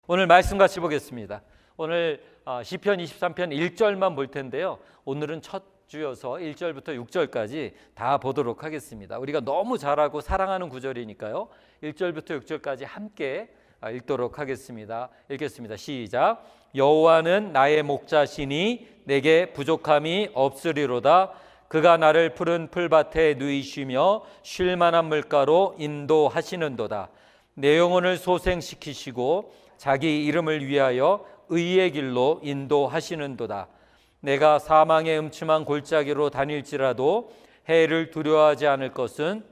오늘 말씀 같이 보겠습니다. 오늘 시편 23편 1절만 볼 텐데요. 오늘은 첫 주여서 1절부터 6절까지 다 보도록 하겠습니다. 우리가 너무 잘하고 사랑하는 구절이니까요. 1절부터 6절까지 함께 읽도록 하겠습니다. 읽겠습니다. 시작. 여호와는 나의 목자시니 내게 부족함이 없으리로다. 그가 나를 푸른 풀밭에 누이시며 쉴 만한 물가로 인도하시는도다. 내 영혼을 소생시키시고 자기 이름을 위하여 의의 길로 인도하시는도다. 내가 사망의 음침한 골짜기로 다닐지라도 해를 두려워하지 않을 것은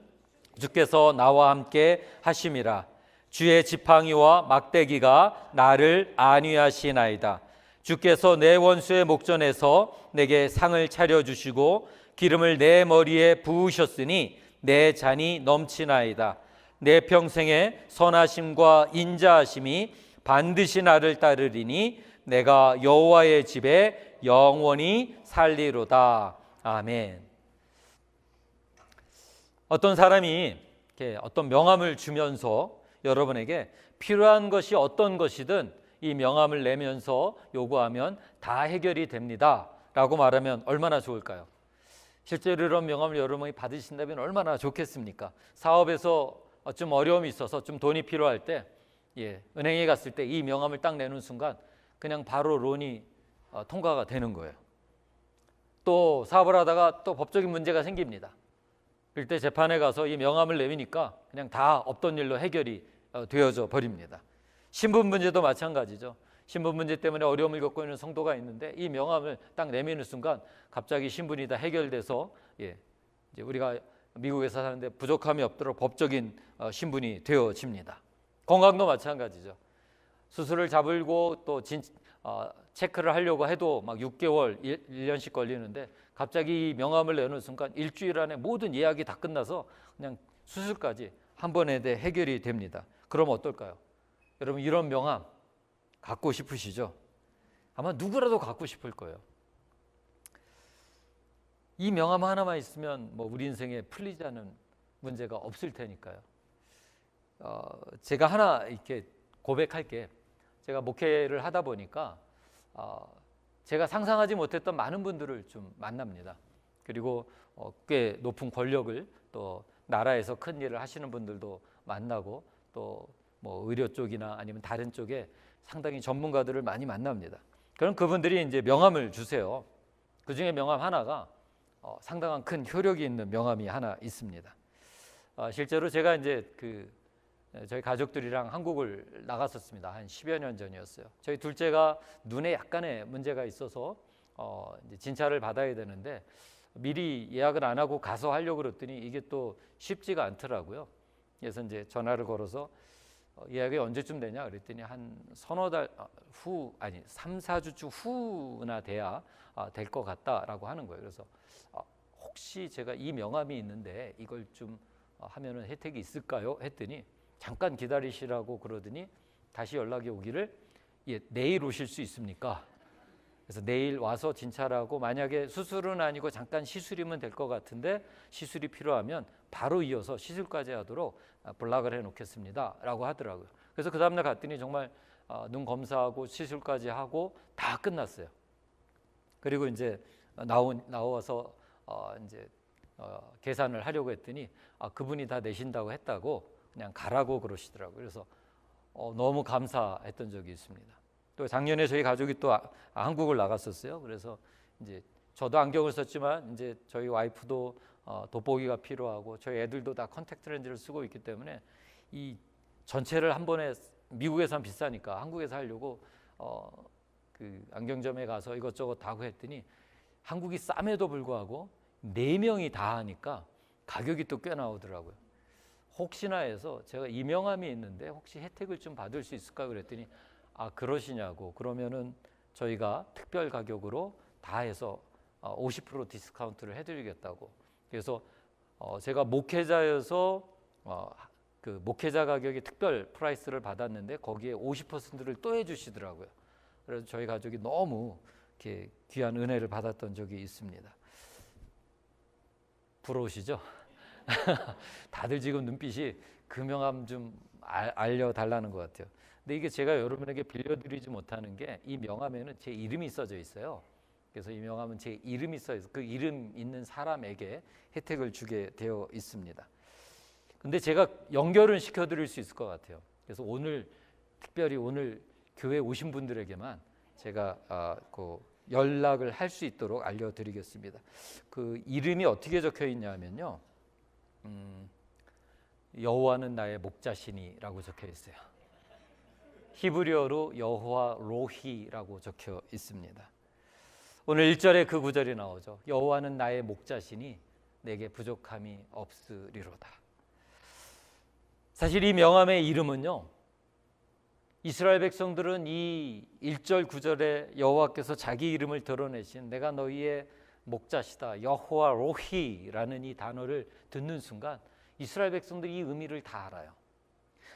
주께서 나와 함께 하심이라. 주의 지팡이와 막대기가 나를 안위하시나이다. 주께서 내 원수의 목전에서 내게 상을 차려주시고 기름을 내 머리에 부으셨으니 내 잔이 넘치나이다. 내 평생의 선하심과 인자하심이 반드시 나를 따르리니 내가 여호와의 집에 영원히 살리로다. 아멘. 어떤 사람이 이렇게 어떤 명함을 주면서 여러분에게 필요한 것이 어떤 것이든 이 명함을 내면서 요구하면 다 해결이 됩니다 라고 말하면 얼마나 좋을까요? 실제로 이런 명함을 여러분이 받으신다면 얼마나 좋겠습니까? 사업에서 좀 어려움이 있어서 좀 돈이 필요할 때 은행에 갔을 때 이 명함을 딱 내는 순간 그냥 바로 론이 통과가 되는 거예요. 또 사업을 하다가 또 법적인 문제가 생깁니다. 그럴 때 재판에 가서 이 명함을 내미니까 그냥 다 없던 일로 해결이 되어져 버립니다. 신분 문제도 마찬가지죠. 신분 문제 때문에 어려움을 겪고 있는 성도가 있는데 이 명함을 딱 내미는 순간 갑자기 신분이 다 해결돼서 이제 우리가 미국에서 사는데 부족함이 없도록 법적인 신분이 되어집니다. 건강도 마찬가지죠. 수술을 잡으고 또 체크를 하려고 해도 막 6개월, 1년씩 걸리는데 갑자기 이 명함을 내는 순간 일주일 안에 모든 예약이 다 끝나서 그냥 수술까지 한 번에 대해 해결이 됩니다. 그럼 어떨까요? 여러분 이런 명함 갖고 싶으시죠? 아마 누구라도 갖고 싶을 거예요. 이 명함 하나만 있으면 뭐 우리 인생에 풀리지 않은 문제가 없을 테니까요. 제가 하나 이렇게 고백할게. 제가 목회를 하다 보니까 제가 상상하지 못했던 많은 분들을 좀 만납니다. 그리고 꽤 높은 권력을 또 나라에서 큰 일을 하시는 분들도 만나고 또 뭐 의료 쪽이나 아니면 다른 쪽에 상당히 전문가들을 많이 만납니다. 그럼 그분들이 이제 명함을 주세요. 그 중에 명함 하나가 상당한 큰 효력이 있는 명함이 하나 있습니다. 실제로 제가 이제 저희 가족들이랑 한국을 나갔었습니다. 한 10여 년 전이었어요. 저희 둘째가 눈에 약간의 문제가 있어서 이제 진찰을 받아야 되는데 미리 예약을 안 하고 가서 하려고 그랬더니 이게 또 쉽지가 않더라고요. 그래서 이제 전화를 걸어서 예약이 언제쯤 되냐 그랬더니 한 서너 달 후, 아니 3, 4주쯤 후나 돼야 될 것 같다라고 하는 거예요. 그래서 혹시 제가 이 명함이 있는데 이걸 좀 하면은 혜택이 있을까요? 했더니 잠깐 기다리시라고 그러더니 다시 연락이 오기를 내일 오실 수 있습니까? 그래서 내일 와서 진찰하고 만약에 수술은 아니고 잠깐 시술이면 될 것 같은데 시술이 필요하면 바로 이어서 시술까지 하도록 블락을 해놓겠습니다 라고 하더라고요. 그래서 그 다음날 갔더니 정말 눈 검사하고 시술까지 하고 다 끝났어요. 그리고 이제 나와서 이제 계산을 하려고 했더니 그분이 다 내신다고 했다고 그냥 가라고 그러시더라고요. 그래서 너무 감사했던 적이 있습니다. 또 작년에 저희 가족이 또 한국을 나갔었어요. 그래서 이제 저도 안경을 썼지만 이제 저희 와이프도 돋보기가 필요하고 저희 애들도 다 컨택트 렌즈를 쓰고 있기 때문에 이 전체를 한 번에 미국에선 비싸니까 한국에서 하려고 그 안경점에 가서 이것저것 다 구했더니 한국이 쌈에도 불구하고 4명이 다 하니까 가격이 또 꽤 나오더라고요. 혹시나 해서 제가 이 명함이 있는데 혹시 혜택을 좀 받을 수 있을까 그랬더니 그러시냐고. 그러면은 저희가 특별 가격으로 다 해서 50% 디스카운트를 해드리겠다고. 그래서 제가 목회자여서 그 목회자 가격이 특별 프라이스를 받았는데 거기에 50%를 또 해주시더라고요. 그래서 저희 가족이 너무 이렇게 귀한 은혜를 받았던 적이 있습니다. 부러우시죠? 다들 지금 눈빛이 그 명함 좀 알려달라는 것 같아요. 근데 이게 제가 여러분에게 빌려드리지 못하는 게 이 명함에는 제 이름이 써져 있어요. 그래서 이 명함은 제 이름이 써 있어 그 이름 있는 사람에게 혜택을 주게 되어 있습니다. 근데 제가 연결은 시켜드릴 수 있을 것 같아요. 그래서 오늘 특별히 오늘 교회 오신 분들에게만 제가 그 연락을 할 수 있도록 알려드리겠습니다. 그 이름이 어떻게 적혀 있냐면요, 여호와는 나의 목자시니라고 적혀 있어요. 히브리어로 여호와 로히라고 적혀 있습니다. 오늘 1절에 그 구절이 나오죠. 여호와는 나의 목자시니 내게 부족함이 없으리로다. 사실 이 명함의 이름은요, 이스라엘 백성들은 이 1절 9절에 여호와께서 자기 이름을 드러내신 내가 너희의 목자시다, 여호와 로히라는 이 단어를 듣는 순간 이스라엘 백성들이 이 의미를 다 알아요.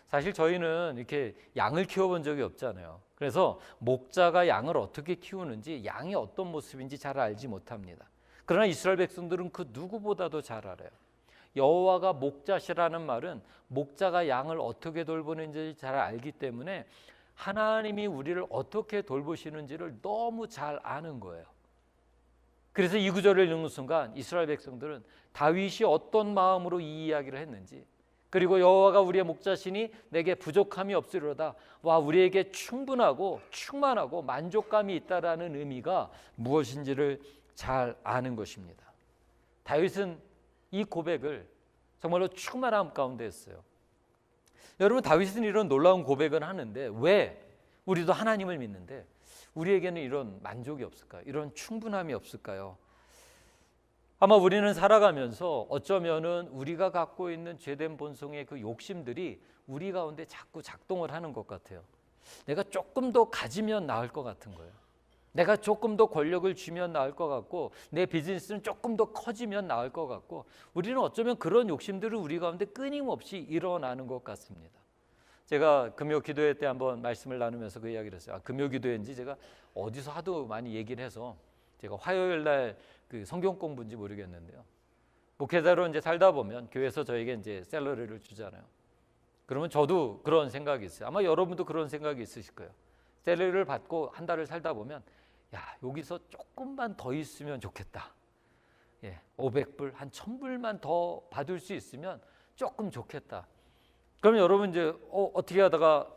사실 저희는 이렇게 양을 키워본 적이 없잖아요. 그래서 목자가 양을 어떻게 키우는지, 양이 어떤 모습인지 잘 알지 못합니다. 그러나 이스라엘 백성들은 그 누구보다도 잘 알아요. 여호와가 목자시라는 말은 목자가 양을 어떻게 돌보는지 잘 알기 때문에 하나님이 우리를 어떻게 돌보시는지를 너무 잘 아는 거예요. 그래서 이 구절을 읽는 순간 이스라엘 백성들은 다윗이 어떤 마음으로 이 이야기를 했는지, 그리고 여호와가 우리의 목자시니 내게 부족함이 없으리로다, 와, 우리에게 충분하고 충만하고 만족감이 있다라는 의미가 무엇인지를 잘 아는 것입니다. 다윗은 이 고백을 정말로 충만함 가운데 했어요. 여러분, 다윗은 이런 놀라운 고백을 하는데 왜 우리도 하나님을 믿는데 우리에게는 이런 만족이 없을까요? 이런 충분함이 없을까요? 아마 우리는 살아가면서 어쩌면은 우리가 갖고 있는 죄된 본성의 그 욕심들이 우리 가운데 자꾸 작동을 하는 것 같아요. 내가 조금 더 가지면 나을 것 같은 거예요. 내가 조금 더 권력을 쥐면 나을 것 같고, 내 비즈니스는 조금 더 커지면 나을 것 같고, 우리는 어쩌면 그런 욕심들을 우리 가운데 끊임없이 일어나는 것 같습니다. 제가 금요 기도회 때 한번 말씀을 나누면서 그 이야기를 했어요. 금요 기도회인지 제가 어디서 하도 많이 얘기를 해서 제가 화요일 날 그 성경 공부인지 모르겠는데요. 목회자로 이제 살다 보면 교회에서 저에게 이제 샐러리를 주잖아요. 그러면 저도 그런 생각이 있어요. 아마 여러분도 그런 생각이 있으실 거예요. 샐러리를 받고 한 달을 살다 보면, 야, 여기서 조금만 더 있으면 좋겠다. 500불, 한 1000불만 더 받을 수 있으면 조금 좋겠다. 그러면 여러분 이제 어떻게 하다가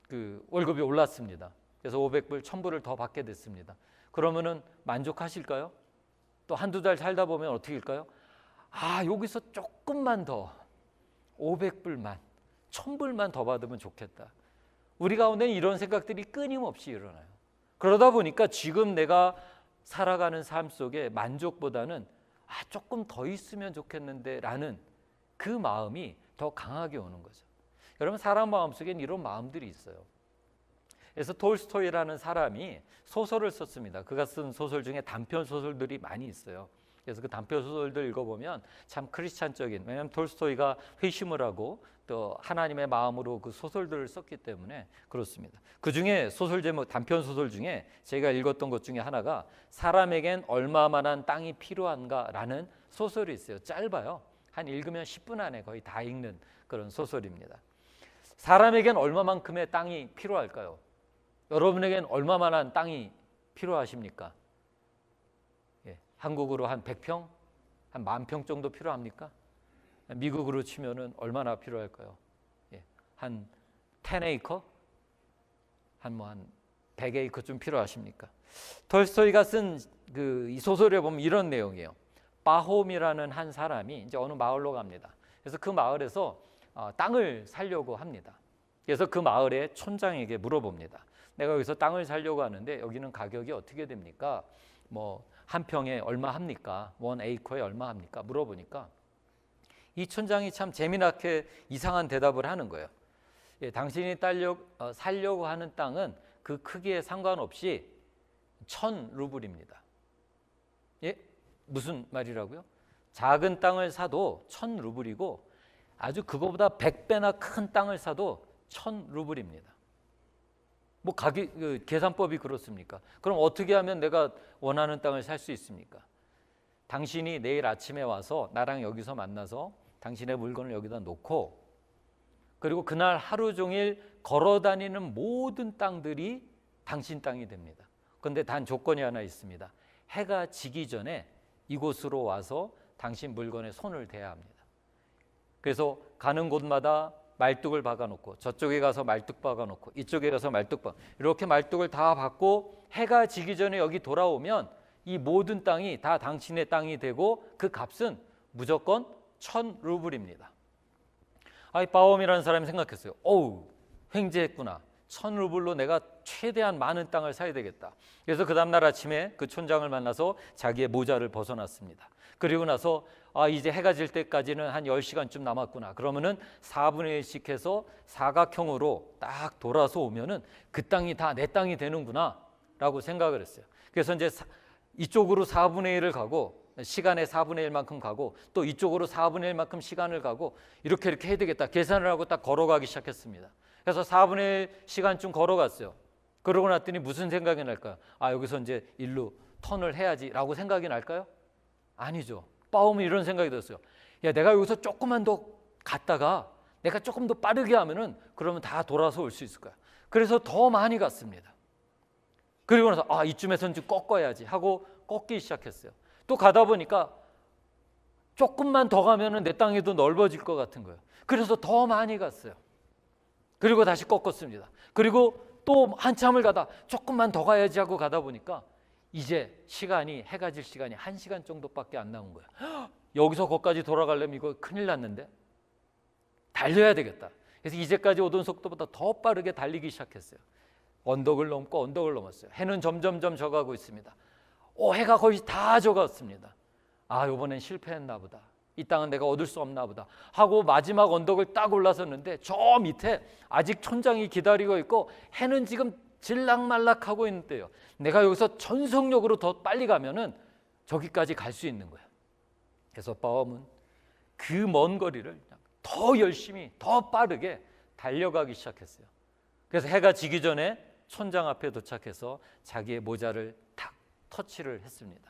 그 월급이 올랐습니다. 그래서 500불, 1000불을 더 받게 됐습니다. 그러면은 만족하실까요? 또 한두 달 살다 보면 어떻게 될까요? 여기서 조금만 더 500불만, 1000불만 더 받으면 좋겠다. 우리 가운데는 이런 생각들이 끊임없이 일어나요. 그러다 보니까 지금 내가 살아가는 삶 속에 만족보다는 조금 더 있으면 좋겠는데 라는 그 마음이 더 강하게 오는 거죠. 여러분, 사람 마음속엔 이런 마음들이 있어요. 그래서 톨스토이라는 사람이 소설을 썼습니다. 그가 쓴 소설 중에 단편 소설들이 많이 있어요. 그래서 그 단편 소설들 읽어보면 참 크리스찬적인, 왜냐하면 톨스토이가 회심을 하고 또 하나님의 마음으로 그 소설들을 썼기 때문에 그렇습니다. 그 중에 소설 제목, 단편 소설 중에 제가 읽었던 것 중에 하나가 사람에겐 얼마만한 땅이 필요한가라는 소설이 있어요. 짧아요. 한 읽으면 10분 안에 거의 다 읽는 그런 소설입니다. 사람에겐 얼마만큼의 땅이 필요할까요? 여러분에겐 얼마만한 땅이 필요하십니까? 한국으로 한 100평? 한 10,000평 정도 필요합니까? 미국으로 치면은 얼마나 필요할까요? 한 10에이커? 한 100에이커 좀 필요하십니까? 톨스토이가 쓴 이 소설에 보면 이런 내용이에요. 바홈이라는 한 사람이 이제 어느 마을로 갑니다. 그래서 그 마을에서 땅을 사려고 합니다. 그래서 그 마을의 촌장에게 물어봅니다. 내가 여기서 땅을 사려고 하는데 여기는 가격이 어떻게 됩니까? 한 평에 얼마 합니까? 1에이커에 얼마 합니까? 물어보니까 이 촌장이 참 재미나게 이상한 대답을 하는 거예요. 당신이 살려고 하는 땅은 그 크기에 상관없이 1000루블입니다. 무슨 말이라고요? 작은 땅을 사도 1000루블이고 아주 그거보다 100배나 큰 땅을 사도 1000루블입니다. 계산법이 그렇습니까? 그럼 어떻게 하면 내가 원하는 땅을 살 수 있습니까? 당신이 내일 아침에 와서 나랑 여기서 만나서 당신의 물건을 여기다 놓고 그리고 그날 하루 종일 걸어 다니는 모든 땅들이 당신 땅이 됩니다. 그런데 단 조건이 하나 있습니다. 해가 지기 전에 이곳으로 와서 당신 물건에 손을 대야 합니다. 그래서 가는 곳마다 말뚝을 박아놓고, 저쪽에 가서 말뚝 박아놓고, 이쪽에 가서 말뚝 박아, 이렇게 말뚝을 다 박고 해가 지기 전에 여기 돌아오면 이 모든 땅이 다 당신의 땅이 되고 그 값은 무조건 1000루블입니다. 아이 바옴이라는 사람이 생각했어요. 어우, 횡재했구나. 1000루블로 내가 최대한 많은 땅을 사야 되겠다. 그래서 그 다음날 아침에 그 촌장을 만나서 자기의 모자를 벗어났습니다. 그리고 나서 이제 해가 질 때까지는 한 10시간쯤 남았구나. 그러면은 4분의 1씩 해서 사각형으로 딱 돌아서 오면은 그 땅이 다 내 땅이 되는구나 라고 생각을 했어요. 그래서 이제 이쪽으로 4분의 1을 가고, 시간의 4분의 1만큼 가고, 또 이쪽으로 4분의 1만큼 시간을 가고, 이렇게 해야 되겠다 계산을 하고 딱 걸어가기 시작했습니다. 그래서 4분의 1 시간쯤 걸어갔어요. 그러고 났더니 무슨 생각이 날까요? 여기서 이제 일로 턴을 해야지 라고 생각이 날까요? 아니죠. 바움은 이런 생각이 들었어요. 야, 내가 여기서 조금만 더 갔다가 내가 조금 더 빠르게 하면은 그러면 다 돌아서 올 수 있을 거야. 그래서 더 많이 갔습니다. 그리고 나서 이쯤에서는 좀 꺾어야지 하고 꺾기 시작했어요. 또 가다 보니까 조금만 더 가면은 내 땅이 더 넓어질 것 같은 거예요. 그래서 더 많이 갔어요. 그리고 다시 꺾었습니다. 그리고 또 한참을 가다 조금만 더 가야지 하고 가다 보니까 이제 시간이, 해가 질 시간이 1시간 정도밖에 안 남은 거예요. 여기서 거기까지 돌아가려면 이거 큰일 났는데 달려야 되겠다. 그래서 이제까지 오던 속도보다 더 빠르게 달리기 시작했어요. 언덕을 넘고 언덕을 넘었어요. 해는 점점점 져가고 있습니다. 해가 거의 다 져갔습니다. 이번엔 실패했나 보다. 이 땅은 내가 얻을 수 없나 보다 하고 마지막 언덕을 딱 올라섰는데 저 밑에 아직 촌장이 기다리고 있고 해는 지금 질락말락하고 있는데요. 내가 여기서 전속력으로 더 빨리 가면은 저기까지 갈 수 있는 거예요. 그래서 바움은 그 먼 거리를 더 열심히, 더 빠르게 달려가기 시작했어요. 그래서 해가 지기 전에 촌장 앞에 도착해서 자기의 모자를 탁 터치를 했습니다.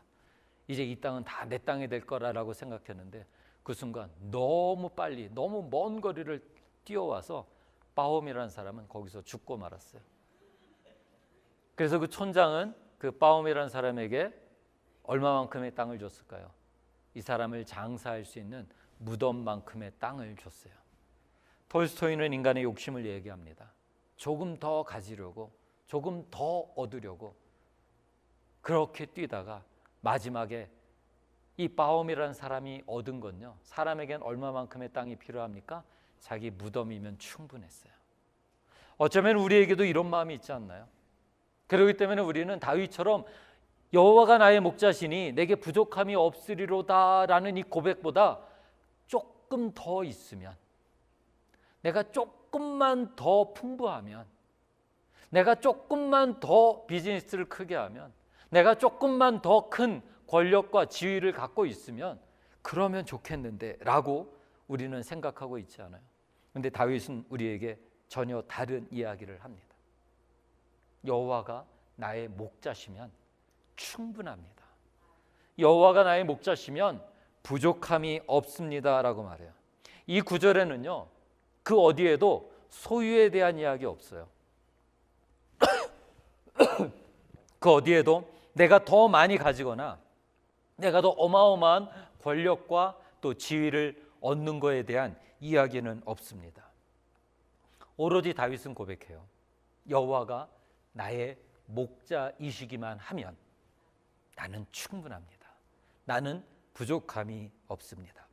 이제 이 땅은 다 내 땅이 될 거라고 생각했는데 그 순간 너무 빨리, 너무 먼 거리를 뛰어와서 바움이라는 사람은 거기서 죽고 말았어요. 그래서 그 촌장은 그 바움이라는 사람에게 얼마만큼의 땅을 줬을까요? 이 사람을 장사할 수 있는 무덤만큼의 땅을 줬어요. 톨스토이는 인간의 욕심을 얘기합니다. 조금 더 가지려고, 조금 더 얻으려고 그렇게 뛰다가 마지막에 이 바움이라는 사람이 얻은 건요, 사람에겐 얼마만큼의 땅이 필요합니까? 자기 무덤이면 충분했어요. 어쩌면 우리에게도 이런 마음이 있지 않나요? 그렇기 때문에 우리는 다윗처럼 여호와가 나의 목자시니 내게 부족함이 없으리로다라는 이 고백보다 조금 더 있으면, 내가 조금만 더 풍부하면, 내가 조금만 더 비즈니스를 크게 하면, 내가 조금만 더 큰 권력과 지위를 갖고 있으면 그러면 좋겠는데 라고 우리는 생각하고 있지 않아요? 그런데 다윗은 우리에게 전혀 다른 이야기를 합니다. 여호와가 나의 목자시면 충분합니다. 여호와가 나의 목자시면 부족함이 없습니다 라고 말해요. 이 구절에는요, 그 어디에도 소유에 대한 이야기 없어요. 그 어디에도 내가 더 많이 가지거나 내가 더 어마어마한 권력과 또 지위를 얻는 것에 대한 이야기는 없습니다. 오로지 다윗은 고백해요. 여호와가 나의 목자이시기만 하면 나는 충분합니다. 나는 부족함이 없습니다.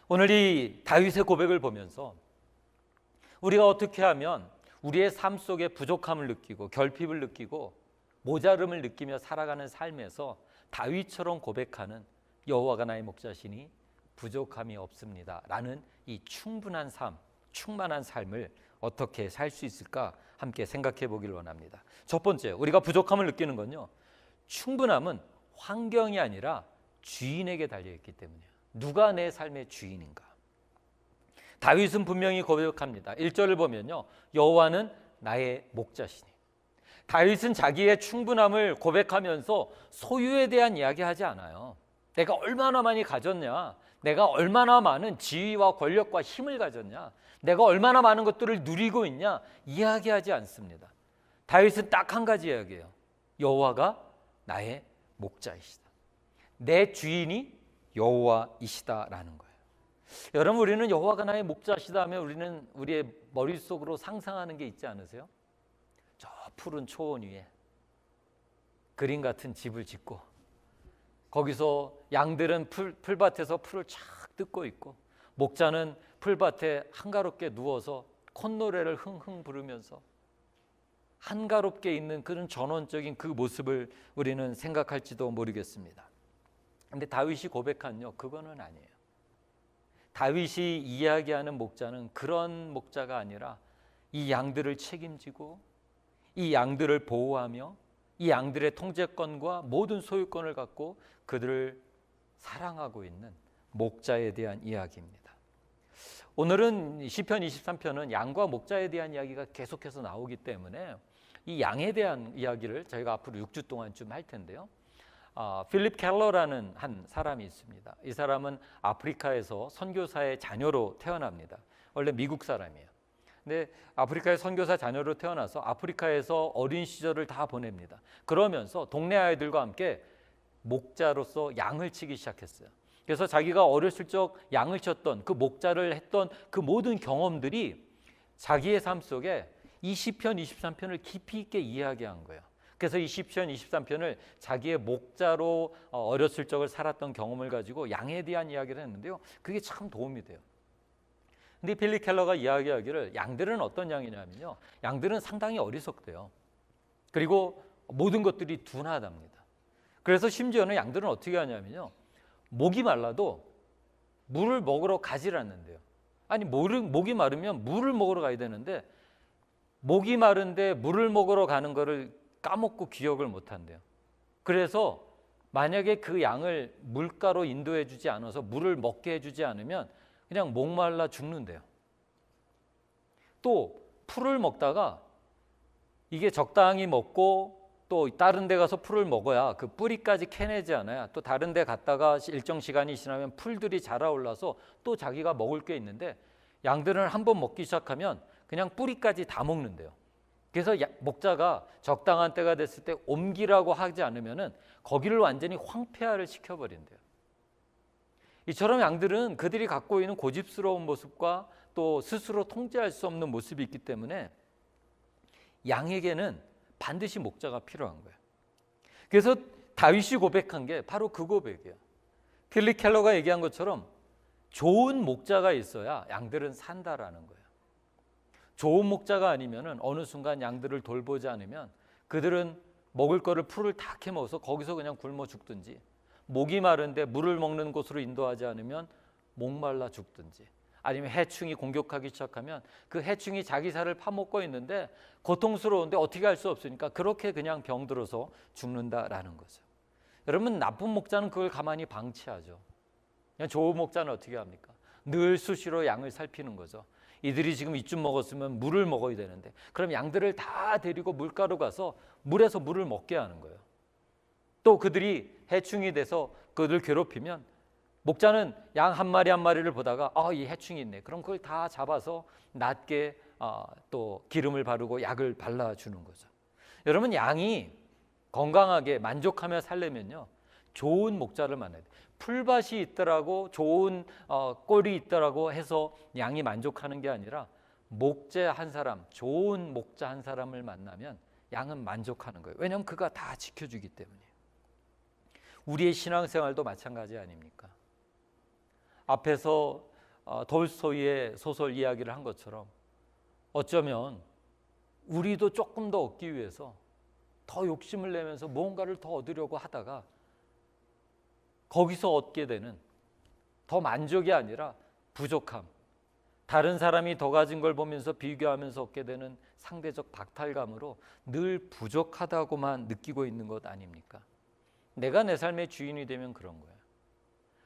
오늘 이 다윗의 고백을 보면서 우리가 어떻게 하면 우리의 삶 속에 부족함을 느끼고 결핍을 느끼고 모자름을 느끼며 살아가는 삶에서 다윗처럼 고백하는 여호와가 나의 목자시니 부족함이 없습니다 라는 이 충분한 삶, 충만한 삶을 어떻게 살 수 있을까 함께 생각해 보길 원합니다. 첫 번째, 우리가 부족함을 느끼는 건요, 충분함은 환경이 아니라 주인에게 달려있기 때문이에요. 누가 내 삶의 주인인가? 다윗은 분명히 고백합니다. 1절을 보면요, 여호와는 나의 목자시니. 다윗은 자기의 충분함을 고백하면서 소유에 대한 이야기하지 않아요. 내가 얼마나 많이 가졌냐, 내가 얼마나 많은 지위와 권력과 힘을 가졌냐, 내가 얼마나 많은 것들을 누리고 있냐 이야기하지 않습니다. 다윗은 딱 한 가지 이야기해요. 여호와가 나의 목자이시다. 내 주인이 여호와이시다라는 거예요. 여러분, 우리는 여호와가 나의 목자시다 하면 우리는 우리의 머릿속으로 상상하는 게 있지 않으세요? 저 푸른 초원 위에 그림 같은 집을 짓고 거기서 양들은 풀밭에서 풀을 쫙 뜯고 있고 목자는 풀밭에 한가롭게 누워서 콧노래를 흥흥 부르면서 한가롭게 있는 그런 전원적인 그 모습을 우리는 생각할지도 모르겠습니다. 근데 다윗이 고백한요, 그거는 아니에요. 다윗이 이야기하는 목자는 그런 목자가 아니라 이 양들을 책임지고 이 양들을 보호하며 이 양들의 통제권과 모든 소유권을 갖고 그들을 사랑하고 있는 목자에 대한 이야기입니다. 오늘은 시편 23편은 양과 목자에 대한 이야기가 계속해서 나오기 때문에 이 양에 대한 이야기를 저희가 앞으로 6주 동안 좀 할 텐데요. 필립 켈러라는 한 사람이 있습니다. 이 사람은 아프리카에서 선교사의 자녀로 태어납니다. 원래 미국 사람이에요. 근데 아프리카의 선교사 자녀로 태어나서 아프리카에서 어린 시절을 다 보냅니다. 그러면서 동네 아이들과 함께 목자로서 양을 치기 시작했어요. 그래서 자기가 어렸을 적 양을 쳤던 그 목자를 했던 그 모든 경험들이 자기의 삶 속에 이 시편 23편을 깊이 있게 이야기한 거예요. 그래서 이 시편 23편을 자기의 목자로 어렸을 적을 살았던 경험을 가지고 양에 대한 이야기를 했는데요. 그게 참 도움이 돼요. 근데 필립 켈러가 이야기하기를 양들은 어떤 양이냐면요, 양들은 상당히 어리석대요. 그리고 모든 것들이 둔하답니다. 그래서 심지어는 양들은 어떻게 하냐면요, 목이 말라도 물을 먹으러 가지 않는데요. 아니, 목이 마르면 물을 먹으러 가야 되는데 목이 마른데 물을 먹으러 가는 거를 까먹고 기억을 못 한대요. 그래서 만약에 그 양을 물가로 인도해 주지 않아서 물을 먹게 해주지 않으면 그냥 목말라 죽는데요. 또 풀을 먹다가 이게 적당히 먹고 또 다른 데 가서 풀을 먹어야 그 뿌리까지 캐내지 않아야 또 다른 데 갔다가 일정 시간이 지나면 풀들이 자라올라서 또 자기가 먹을 게 있는데 양들은 한번 먹기 시작하면 그냥 뿌리까지 다 먹는데요. 그래서 목자가 적당한 때가 됐을 때 옮기라고 하지 않으면은 거기를 완전히 황폐화를 시켜버린대요. 이처럼 양들은 그들이 갖고 있는 고집스러운 모습과 또 스스로 통제할 수 없는 모습이 있기 때문에 양에게는 반드시 목자가 필요한 거예요. 그래서 다윗이 고백한 게 바로 그 고백이에요. 필립 켈러가 얘기한 것처럼 좋은 목자가 있어야 양들은 산다라는 거예요. 좋은 목자가 아니면 어느 순간 양들을 돌보지 않으면 그들은 먹을 거를 풀을 다 캐먹어서 거기서 그냥 굶어 죽든지, 목이 마른데 물을 먹는 곳으로 인도하지 않으면 목말라 죽든지, 아니면 해충이 공격하기 시작하면 그 해충이 자기 살을 파먹고 있는데 고통스러운데 어떻게 할 수 없으니까 그렇게 그냥 병들어서 죽는다라는 거죠. 여러분, 나쁜 목자는 그걸 가만히 방치하죠. 그냥 좋은 목자는 어떻게 합니까? 늘 수시로 양을 살피는 거죠. 이들이 지금 이쯤 먹었으면 물을 먹어야 되는데 그럼 양들을 다 데리고 물가로 가서 물에서 물을 먹게 하는 거예요. 또 그들이 해충이 돼서 그들을 괴롭히면 목자는 양 한 마리 한 마리를 보다가 이 해충이 있네. 그럼 그걸 다 잡아서 낮게 또 기름을 바르고 약을 발라주는 거죠. 여러분, 양이 건강하게 만족하며 살려면요, 좋은 목자를 만나야 돼요. 풀밭이 있더라고, 좋은 꼴이 있더라고 해서 양이 만족하는 게 아니라 목자 한 사람, 좋은 목자 한 사람을 만나면 양은 만족하는 거예요. 왜냐하면 그가 다 지켜주기 때문이에요. 우리의 신앙생활도 마찬가지 아닙니까? 앞에서 돌스토이의 소설 이야기를 한 것처럼 어쩌면 우리도 조금 더 얻기 위해서 더 욕심을 내면서 무언가를 더 얻으려고 하다가 거기서 얻게 되는 더 만족이 아니라 부족함, 다른 사람이 더 가진 걸 보면서 비교하면서 얻게 되는 상대적 박탈감으로 늘 부족하다고만 느끼고 있는 것 아닙니까? 내가 내 삶의 주인이 되면 그런 거예요.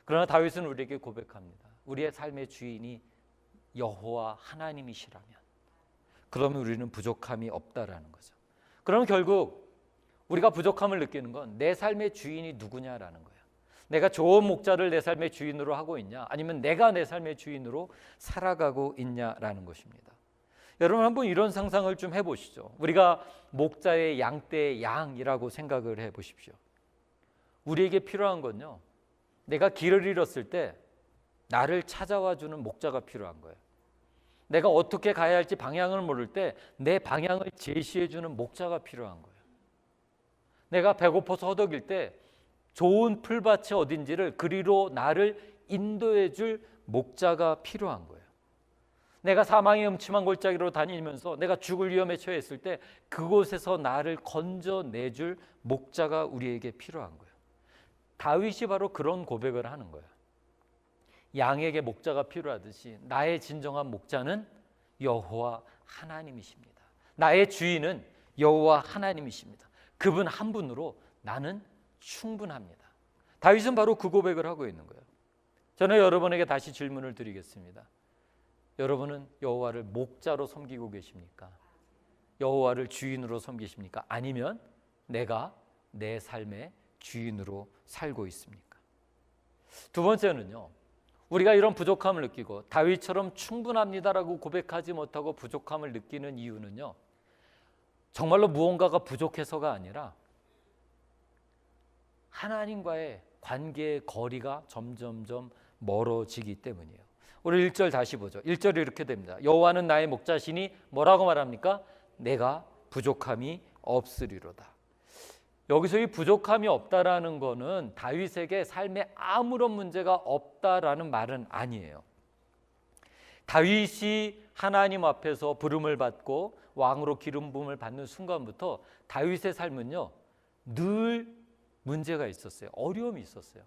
그러나 다윗은 우리에게 고백합니다. 우리의 삶의 주인이 여호와 하나님이시라면, 그러면 우리는 부족함이 없다라는 거죠. 그러면 결국 우리가 부족함을 느끼는 건 내 삶의 주인이 누구냐라는 거예요. 내가 좋은 목자를 내 삶의 주인으로 하고 있냐, 아니면 내가 내 삶의 주인으로 살아가고 있냐라는 것입니다. 여러분 한번 이런 상상을 좀 해보시죠. 우리가 목자의 양떼의 양이라고 생각을 해보십시오. 우리에게 필요한 건요, 내가 길을 잃었을 때 나를 찾아와 주는 목자가 필요한 거예요. 내가 어떻게 가야 할지 방향을 모를 때 내 방향을 제시해 주는 목자가 필요한 거예요. 내가 배고파서 허덕일 때 좋은 풀밭이 어딘지를 그리로 나를 인도해 줄 목자가 필요한 거예요. 내가 사망의 음침한 골짜기로 다니면서 내가 죽을 위험에 처했을 때 그곳에서 나를 건져내 줄 목자가 우리에게 필요한 거예요. 다윗이 바로 그런 고백을 하는 거예요. 양에게 목자가 필요하듯이 나의 진정한 목자는 여호와 하나님이십니다. 나의 주인은 여호와 하나님이십니다. 그분 한 분으로 나는 충분합니다. 다윗은 바로 그 고백을 하고 있는 거예요. 저는 여러분에게 다시 질문을 드리겠습니다. 여러분은 여호와를 목자로 섬기고 계십니까? 여호와를 주인으로 섬기십니까? 아니면 내가 내 삶의 주인으로 살고 있습니까? 두 번째는요, 우리가 이런 부족함을 느끼고 다윗처럼 충분합니다라고 고백하지 못하고 부족함을 느끼는 이유는요, 정말로 무언가가 부족해서가 아니라 하나님과의 관계의 거리가 점점점 멀어지기 때문이에요. 우리 1절 다시 보죠. 1절이 이렇게 됩니다. 여호와는 나의 목자시니 뭐라고 말합니까? 내가 부족함이 없으리로다. 여기서 이 부족함이 없다라는 거는 다윗에게 삶에 아무런 문제가 없다라는 말은 아니에요. 다윗이 하나님 앞에서 부름을 받고 왕으로 기름 부음을 받는 순간부터 다윗의 삶은요, 늘 문제가 있었어요. 어려움이 있었어요.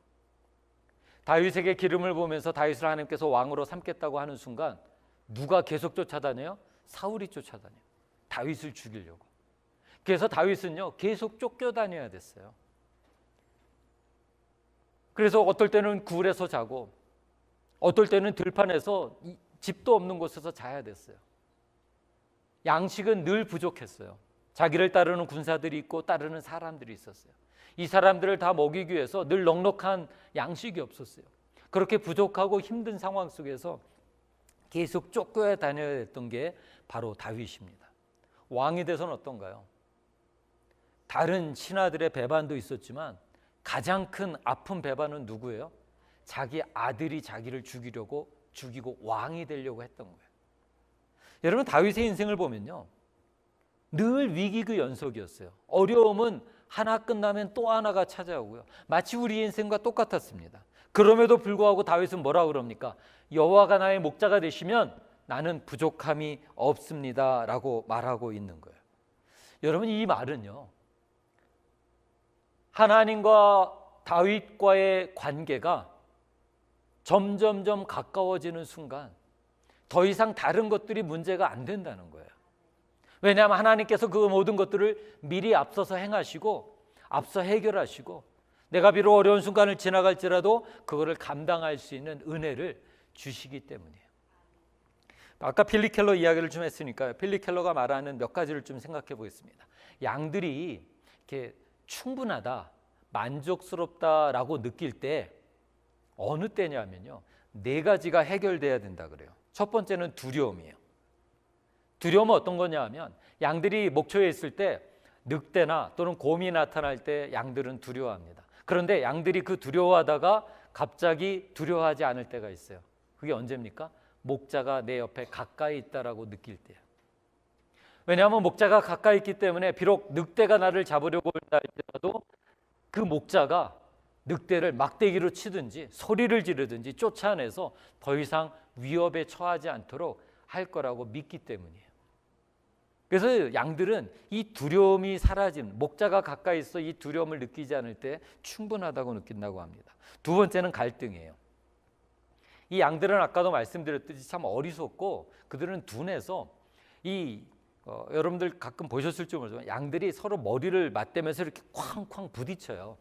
다윗에게 기름을 부으면서 다윗을 하나님께서 왕으로 삼겠다고 하는 순간 누가 계속 쫓아다녀요? 사울이 쫓아다녀요. 다윗을 죽이려고. 그래서 다윗은요, 계속 쫓겨다녀야 됐어요. 그래서 어떨 때는 굴에서 자고 어떨 때는 들판에서 집도 없는 곳에서 자야 됐어요. 양식은 늘 부족했어요. 자기를 따르는 군사들이 있고 따르는 사람들이 있었어요. 이 사람들을 다 먹이기 위해서 늘 넉넉한 양식이 없었어요. 그렇게 부족하고 힘든 상황 속에서 계속 쫓겨 다녀야 했던 게 바로 다윗입니다. 왕이 돼서는 어떤가요? 다른 신하들의 배반도 있었지만 가장 큰 아픈 배반은 누구예요? 자기 아들이 자기를 죽이고 왕이 되려고 했던 거예요. 여러분, 다윗의 인생을 보면요, 늘 위기 그 연속이었어요. 어려움은 하나 끝나면 또 하나가 찾아오고요. 마치 우리 인생과 똑같았습니다. 그럼에도 불구하고 다윗은 뭐라고 그럽니까? 여호와가 나의 목자가 되시면 나는 부족함이 없습니다 라고 말하고 있는 거예요. 여러분, 이 말은요, 하나님과 다윗과의 관계가 점점점 가까워지는 순간 더 이상 다른 것들이 문제가 안 된다는 거예요. 왜냐하면 하나님께서 그 모든 것들을 미리 앞서서 행하시고 앞서 해결하시고 내가 비록 어려운 순간을 지나갈지라도 그거를 감당할 수 있는 은혜를 주시기 때문이에요. 아까 필립 켈러 이야기를 좀 했으니까 필립 켈러가 말하는 몇 가지를 좀 생각해 보겠습니다. 양들이 이렇게 충분하다, 만족스럽다라고 느낄 때 어느 때냐면요, 네 가지가 해결돼야 된다 그래요. 첫 번째는 두려움이에요. 두려움은 어떤 거냐 하면 양들이 목초에 있을 때 늑대나 또는 곰이 나타날 때 양들은 두려워합니다. 그런데 양들이 그 두려워하다가 갑자기 두려워하지 않을 때가 있어요. 그게 언제입니까? 목자가 내 옆에 가까이 있다라고 느낄 때예요. 왜냐하면 목자가 가까이 있기 때문에 비록 늑대가 나를 잡으려고 한다 할지라도 그 목자가 늑대를 막대기로 치든지 소리를 지르든지 쫓아내서 더 이상 위협에 처하지 않도록 할 거라고 믿기 때문이에요. 그래서 양들은 이 두려움이 사라진, 목자가 가까이 있어 이 두려움을 느끼지 않을 때 충분하다고 느낀다고 합니다. 두 번째는 갈등이에요. 이 양들은 아까도 말씀드렸듯이 참 어리석고 그들은 둔해서 여러분들 가끔 보셨을지 모르지만 양들이 서로 머리를 맞대면서 이렇게 쾅쾅 부딪혀요.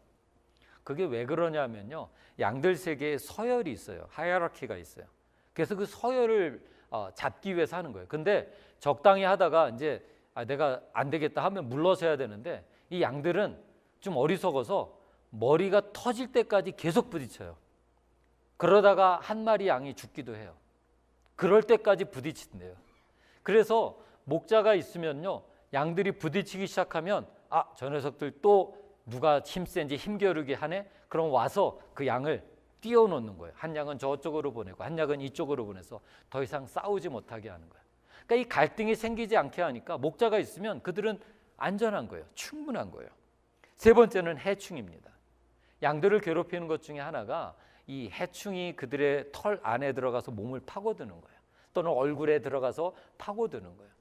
그게 왜 그러냐면요, 양들 세계에 서열이 있어요. 하이라키가 있어요. 그래서 그 서열을 잡기 위해서 하는 거예요. 근데 적당히 하다가 이제 내가 안 되겠다 하면 물러서야 되는데 이 양들은 좀 어리석어서 머리가 터질 때까지 계속 부딪혀요. 그러다가 한 마리 양이 죽기도 해요. 그럴 때까지 부딪힌대요. 그래서 목자가 있으면요, 양들이 부딪히기 시작하면 저 녀석들 또 누가 힘센지 힘겨루게 하네? 그럼 와서 그 양을 띄워놓는 거예요. 한 양은 저쪽으로 보내고 한 양은 이쪽으로 보내서 더 이상 싸우지 못하게 하는 거예요. 그러니까 이 갈등이 생기지 않게 하니까 목자가 있으면 그들은 안전한 거예요. 충분한 거예요. 세 번째는 해충입니다. 양들을 괴롭히는 것 중에 하나가 이 해충이 그들의 털 안에 들어가서 몸을 파고드는 거예요. 또는 얼굴에 들어가서 파고드는 거예요.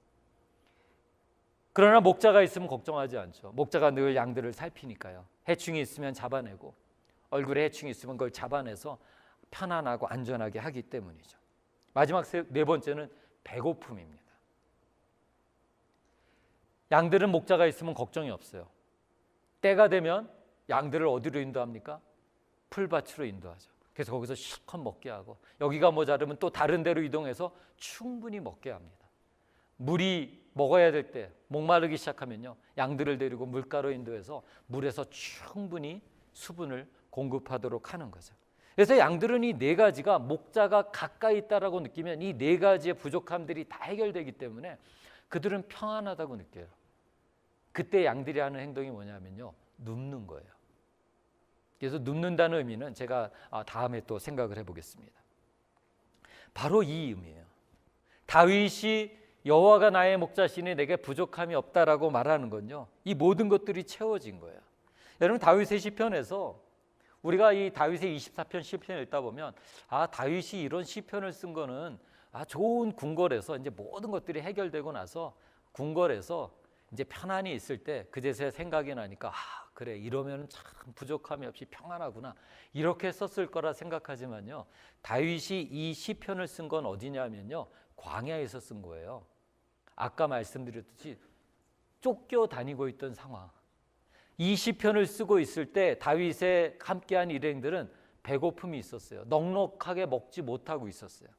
그러나 목자가 있으면 걱정하지 않죠. 목자가 늘 양들을 살피니까요. 해충이 있으면 잡아내고 얼굴에 해충이 있으면 그걸 잡아내서 편안하고 안전하게 하기 때문이죠. 마지막 네 번째는 배고픔입니다. 양들은 목자가 있으면 걱정이 없어요. 때가 되면 양들을 어디로 인도합니까? 풀밭으로 인도하죠. 그래서 거기서 실컷 먹게 하고 여기가 모자르면 또 다른 데로 이동해서 충분히 먹게 합니다. 물이 먹어야 될 때 목마르기 시작하면요, 양들을 데리고 물가로 인도해서 물에서 충분히 수분을 공급하도록 하는 거죠. 그래서 양들은 이 네 가지가 목자가 가까이 있다라고 느끼면 이 네 가지의 부족함들이 다 해결되기 때문에 그들은 평안하다고 느껴요. 그때 양들이 하는 행동이 뭐냐면요, 눕는 거예요. 그래서 눕는다는 의미는 제가 다음에 또 생각을 해보겠습니다. 바로 이 의미예요. 다윗이 여호와가 나의 목자시니 내게 부족함이 없다라고 말하는 건요, 이 모든 것들이 채워진 거예요. 여러분, 다윗의 시편에서 우리가 이 다윗의 24편 시편을 읽다 보면 다윗이 이런 시편을 쓴 거는 좋은 궁궐에서 이제 모든 것들이 해결되고 나서 궁궐에서 이제 편안히 있을 때 그제서야 생각이 나니까 그래, 이러면 참 부족함이 없이 평안하구나, 이렇게 썼을 거라 생각하지만요, 다윗이 이 시편을 쓴 건 어디냐면요, 광야에서 쓴 거예요. 아까 말씀드렸듯이 쫓겨다니고 있던 상황. 이 시편을 쓰고 있을 때 다윗의 함께한 일행들은 배고픔이 있었어요. 넉넉하게 먹지 못하고 있었어요.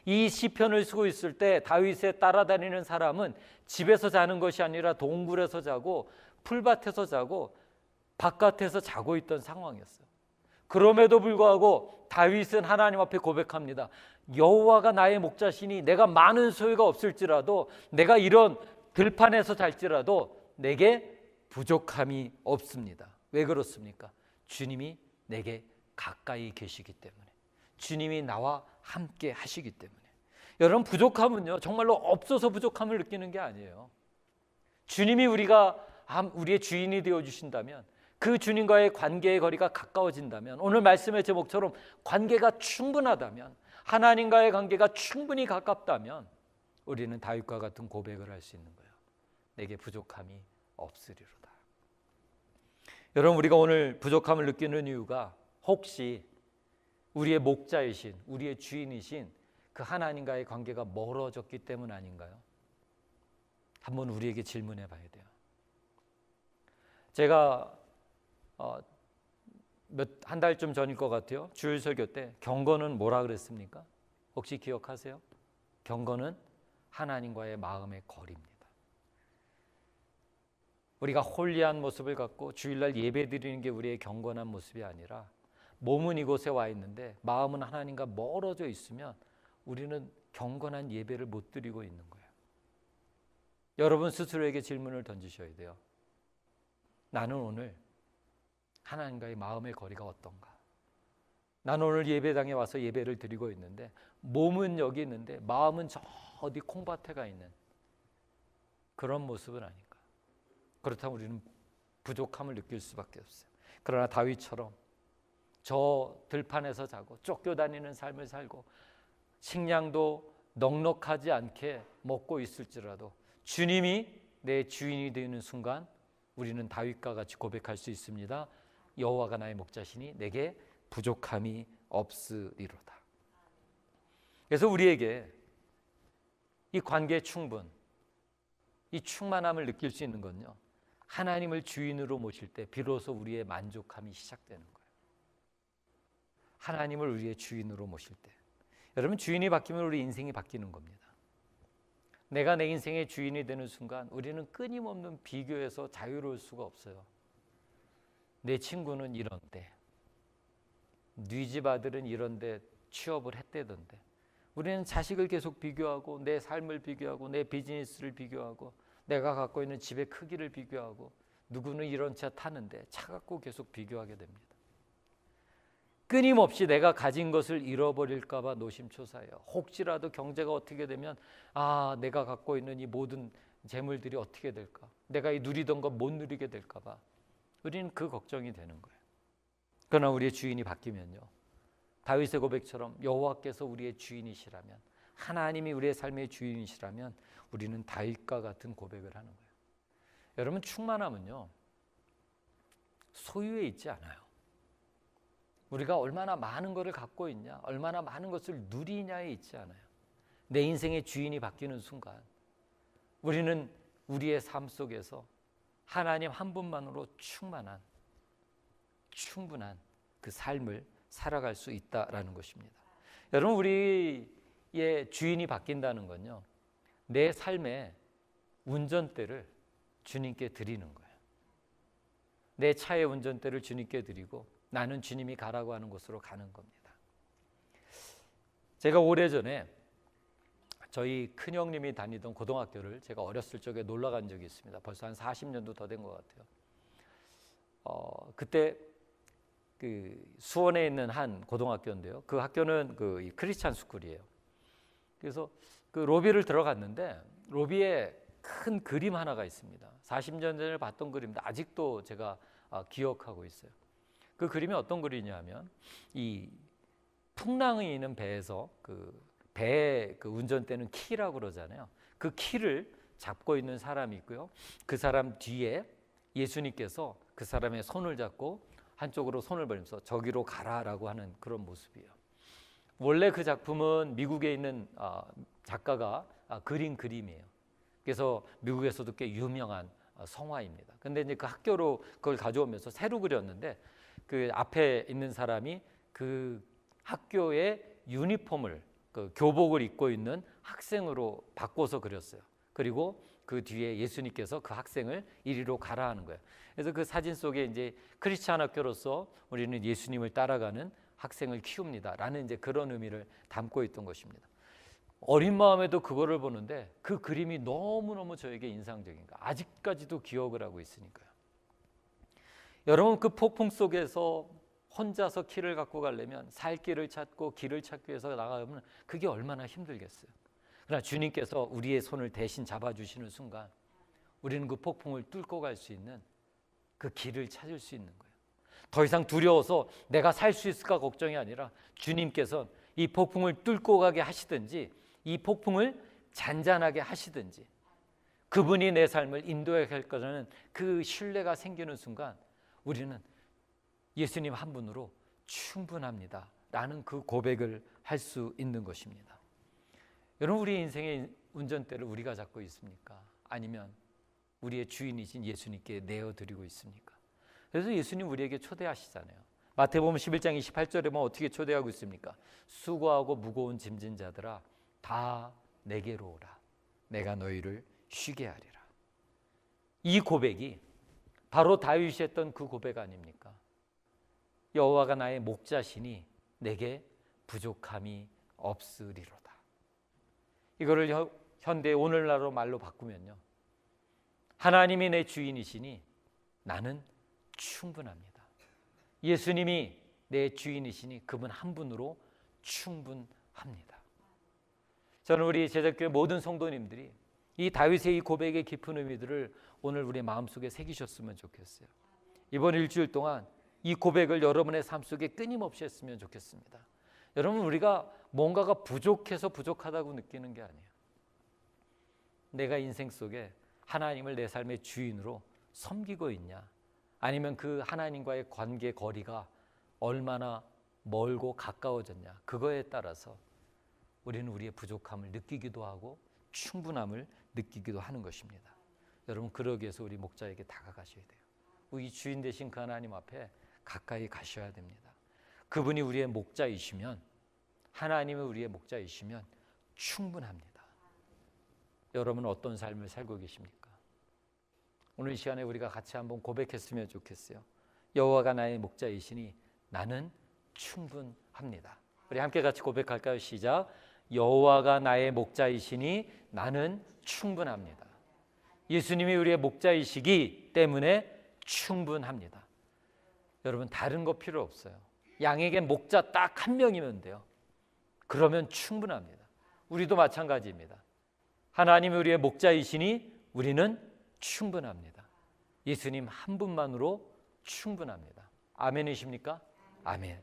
이 시편을 쓰고 있을 때 다윗의 따라다니는 사람은 집에서 자는 것이 아니라 동굴에서 자고 풀밭에서 자고 바깥에서 자고 있던 상황이었어요. 그럼에도 불구하고 다윗은 하나님 앞에 고백합니다. 여호와가 나의 목자시니 내가 많은 소유가 없을지라도, 내가 이런 들판에서 잘지라도 내게 부족함이 없습니다. 왜 그렇습니까? 주님이 내게 가까이 계시기 때문에, 주님이 나와 함께 하시기 때문에. 여러분, 부족함은요, 정말로 없어서 부족함을 느끼는 게 아니에요. 주님이 우리의 주인이 되어주신다면, 그 주님과의 관계의 거리가 가까워진다면, 오늘 말씀의 제목처럼 관계가 충분하다면, 하나님과의 관계가 충분히 가깝다면 우리는 다윗과 같은 고백을 할 수 있는 거예요. 내게 부족함이 없으리로다. 여러분, 우리가 오늘 부족함을 느끼는 이유가 혹시 우리의 목자이신, 우리의 주인이신 그 하나님과의 관계가 멀어졌기 때문 아닌가요? 한번 우리에게 질문해 봐야 돼요. 제가 한 달쯤 전일 것 같아요. 주일 설교 때 경건은 뭐라 그랬습니까? 혹시 기억하세요? 경건은 하나님과의 마음의 거리입니다. 우리가 홀리한 모습을 갖고 주일날 예배 드리는 게 우리의 경건한 모습이 아니라, 몸은 이곳에 와 있는데 마음은 하나님과 멀어져 있으면 우리는 경건한 예배를 못 드리고 있는 거예요. 여러분 스스로에게 질문을 던지셔야 돼요. 나는 오늘 하나님과의 마음의 거리가 어떤가? 나는 오늘 예배당에 와서 예배를 드리고 있는데 몸은 여기 있는데 마음은 저 어디 콩밭에 가 있는 그런 모습은 아닌가? 그렇다면 우리는 부족함을 느낄 수밖에 없어요. 그러나 다윗처럼 저 들판에서 자고 쫓겨다니는 삶을 살고 식량도 넉넉하지 않게 먹고 있을지라도 주님이 내 주인이 되는 순간 우리는 다윗과 같이 고백할 수 있습니다. 여호와가 나의 목자시니 내게 부족함이 없으리로다. 그래서 우리에게 이 관계의 충분, 이 충만함을 느낄 수 있는 건요, 하나님을 주인으로 모실 때 비로소 우리의 만족함이 시작되는 거예요. 하나님을 우리의 주인으로 모실 때. 여러분, 주인이 바뀌면 우리 인생이 바뀌는 겁니다. 내가 내 인생의 주인이 되는 순간 우리는 끊임없는 비교에서 자유로울 수가 없어요. 내 친구는 이런데, 네 집 아들은 이런데 취업을 했대던데. 우리는 자식을 계속 비교하고, 내 삶을 비교하고, 내 비즈니스를 비교하고, 내가 갖고 있는 집의 크기를 비교하고, 누구는 이런 차 타는데 차 갖고 계속 비교하게 됩니다. 끊임없이 내가 가진 것을 잃어버릴까 봐 노심초사해요. 혹시라도 경제가 어떻게 되면 내가 갖고 있는 이 모든 재물들이 어떻게 될까? 내가 이 누리던 것 못 누리게 될까 봐 우리는 그 걱정이 되는 거예요. 그러나 우리의 주인이 바뀌면요, 다윗의 고백처럼 여호와께서 우리의 주인이시라면, 하나님이 우리의 삶의 주인이시라면 우리는 다윗과 같은 고백을 하는 거예요. 여러분, 충만함은요 소유에 있지 않아요. 우리가 얼마나 많은 것을 갖고 있냐, 얼마나 많은 것을 누리냐에 있지 않아요. 내 인생의 주인이 바뀌는 순간 우리는 우리의 삶 속에서 하나님 한 분만으로 충분한 그 삶을 살아갈 수 있다라는 것입니다. 여러분, 우리의 주인이 바뀐다는 건요, 내 삶의 운전대를 주님께 드리는 거예요. 내 차의 운전대를 주님께 드리고 나는 주님이 가라고 하는 곳으로 가는 겁니다. 제가 오래전에 저희 큰형님이 다니던 고등학교를 제가 어렸을 적에 놀러 간 적이 있습니다. 벌써 한 40년도 더 된 것 같아요. 그때 그 수원에 있는 한 고등학교인데요, 그 학교는 그 크리스찬 스쿨이에요. 그래서 그 로비를 들어갔는데 로비에 큰 그림 하나가 있습니다. 40년 전에 봤던 그림인데 아직도 제가 기억하고 있어요. 그 그림이 어떤 그림이냐면, 이 풍랑이 있는 배에서 배의 그 운전대는 키라고 그러잖아요. 그 키를 잡고 있는 사람이 있고요, 그 사람 뒤에 예수님께서 그 사람의 손을 잡고 한쪽으로 손을 벌리면서 저기로 가라라고 하는 그런 모습이에요. 원래 그 작품은 미국에 있는 작가가 그린 그림이에요. 그래서 미국에서도 꽤 유명한 성화입니다. 근데 이제 그 학교로 그걸 가져오면서 새로 그렸는데, 그 앞에 있는 사람이 그 학교의 유니폼을, 그 교복을 입고 있는 학생으로 바꿔서 그렸어요. 그리고 그 뒤에 예수님께서 그 학생을 이리로 가라 하는 거예요. 그래서 그 사진 속에 이제 크리스찬 학교로서 우리는 예수님을 따라가는 학생을 키웁니다라는 이제 그런 의미를 담고 있던 것입니다. 어린 마음에도 그거를 보는데 그 그림이 너무너무 저에게 인상적인 거예요. 아직까지도 기억을 하고 있으니까요. 여러분, 그 폭풍 속에서 혼자서 키를 갖고 가려면, 살 길을 찾고 길을 찾기 위해서 나가면 그게 얼마나 힘들겠어요. 그러나 주님께서 우리의 손을 대신 잡아주시는 순간 우리는 그 폭풍을 뚫고 갈 수 있는 그 길을 찾을 수 있는 거예요. 더 이상 두려워서 내가 살 수 있을까 걱정이 아니라 주님께서 이 폭풍을 뚫고 가게 하시든지, 이 폭풍을 잔잔하게 하시든지, 그분이 내 삶을 인도해 갈 거라는 그 신뢰가 생기는 순간 우리는 예수님 한 분으로 충분합니다 라는 그 고백을 할 수 있는 것입니다. 여러분, 우리 인생의 운전대를 우리가 잡고 있습니까? 아니면 우리의 주인이신 예수님께 내어드리고 있습니까? 그래서 예수님 우리에게 초대하시잖아요. 마태복음 11장 28절에 보면 어떻게 초대하고 있습니까? 수고하고 무거운 짐진 자들아 다 내게로 오라. 내가 너희를 쉬게 하리라. 이 고백이 바로 다윗이 했던 그 고백 아닙니까? 여호와가 나의 목자시니 내게 부족함이 없으리로다. 이거를 현대 오늘날로 말로 바꾸면요, 하나님이 내 주인이시니 나는 충분합니다. 예수님이 내 주인이시니 그분 한 분으로 충분합니다. 저는 우리 제자교회 모든 성도님들이 이 다윗의 이 고백의 깊은 의미들을 오늘 우리 마음속에 새기셨으면 좋겠어요. 이번 일주일 동안 이 고백을 여러분의 삶 속에 끊임없이 했으면 좋겠습니다. 여러분, 우리가 뭔가가 부족해서 부족하다고 느끼는 게 아니에요. 내가 인생 속에 하나님을 내 삶의 주인으로 섬기고 있냐, 아니면 그 하나님과의 관계 거리가 얼마나 멀고 가까워졌냐, 그거에 따라서 우리는 우리의 부족함을 느끼기도 하고 충분함을 느끼기도 하는 것입니다. 여러분, 그러기 위해서 우리 목자에게 다가가셔야 돼요. 우리 주인 되신 그 하나님 앞에 가까이 가셔야 됩니다. 그분이 우리의 목자이시면, 하나님이 우리의 목자이시면 충분합니다. 여러분은 어떤 삶을 살고 계십니까? 오늘 이 시간에 우리가 같이 한번 고백했으면 좋겠어요. 여호와가 나의 목자이시니 나는 충분합니다. 우리 함께 같이 고백할까요? 시작. 여호와가 나의 목자이시니 나는 충분합니다. 예수님이 우리의 목자이시기 때문에 충분합니다. 여러분, 다른 거 필요 없어요. 양에게 목자 딱 한 명이면 돼요. 그러면 충분합니다. 우리도 마찬가지입니다. 하나님이 우리의 목자이시니 우리는 충분합니다. 예수님 한 분만으로 충분합니다. 아멘이십니까? 아멘.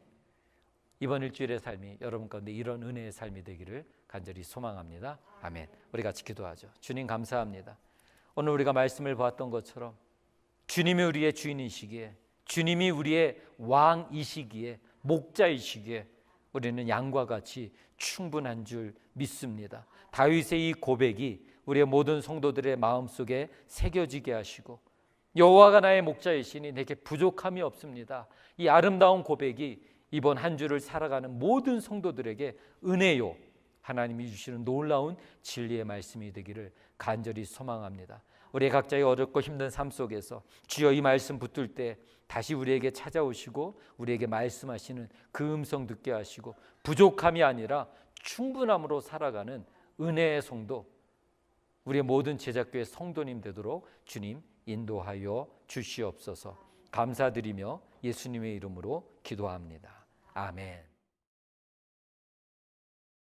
이번 일주일의 삶이 여러분 가운데 이런 은혜의 삶이 되기를 간절히 소망합니다. 아멘. 우리 같이 기도하죠. 주님 감사합니다. 오늘 우리가 말씀을 보았던 것처럼 주님이 우리의 주인이시기에, 주님이 우리의 왕이시기에, 목자이시기에 우리는 양과 같이 충분한 줄 믿습니다. 다윗의 이 고백이 우리의 모든 성도들의 마음속에 새겨지게 하시고, 여호와가 나의 목자이시니 내게 부족함이 없습니다. 이 아름다운 고백이 이번 한 주를 살아가는 모든 성도들에게 은혜요, 하나님이 주시는 놀라운 진리의 말씀이 되기를 간절히 소망합니다. 우리 각자의 어렵고 힘든 삶 속에서 주여 이 말씀 붙들 때 다시 우리에게 찾아오시고 우리에게 말씀하시는 그 음성 듣게 하시고, 부족함이 아니라 충분함으로 살아가는 은혜의 성도, 우리의 모든 제자교회 성도님 되도록 주님 인도하여 주시옵소서. 감사드리며 예수님의 이름으로 기도합니다. 아멘.